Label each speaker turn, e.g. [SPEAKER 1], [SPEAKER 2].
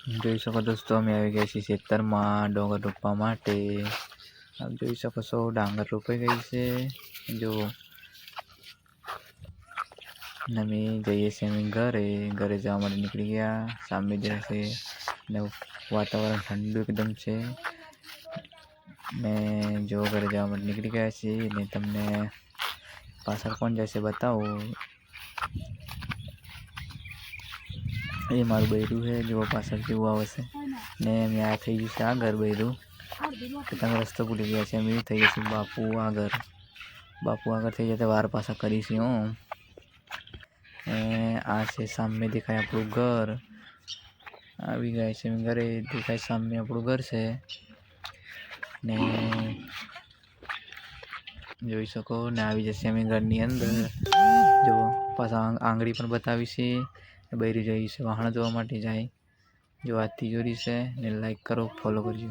[SPEAKER 1] જોઈ શકો દોસ્તો, અમે આવી ગયા છીએ ખેતરમાં ડોંગર રોપવા માટે। આપ જોઈ શકો છો ડાંગર રોપાઈ ગઈ છે। જો અમે જઈએ છીએ અમે ઘરે જવા માટે નીકળી ગયા। સામે જશે ને વાતાવરણ ઠંડુ એકદમ છે ને જો ઘરે જવા માટે નીકળી ગયા છીએ ને તમને પાછળ કોણ જશે બતાવું। એ મારું બૈરું છે, જો પાછળ કેવું આવે છે ને મેં આ થઈ ગયું છે આગળ બૈરું। તમે રસ્તો ભૂલી ગયા છે, અમે થઈ જશે બાપુ આગળ થઈ જતા વાર પાછા કરીશું હું। આ છે સામે દેખાય આપણું ઘર। આવી ગયા છે ઘરે, દેખાય સામે આપણું ઘર છે ને જોઈ શકો ને આવી જશે અમે ઘરની અંદર। જો પાછા આંગળી પણ બતાવી છે, બૈરી જઈ છે વાહણ જોવા માટે જાય। જો આ તિજોરી છે ને લાઈક કરો, ફોલો કરજો।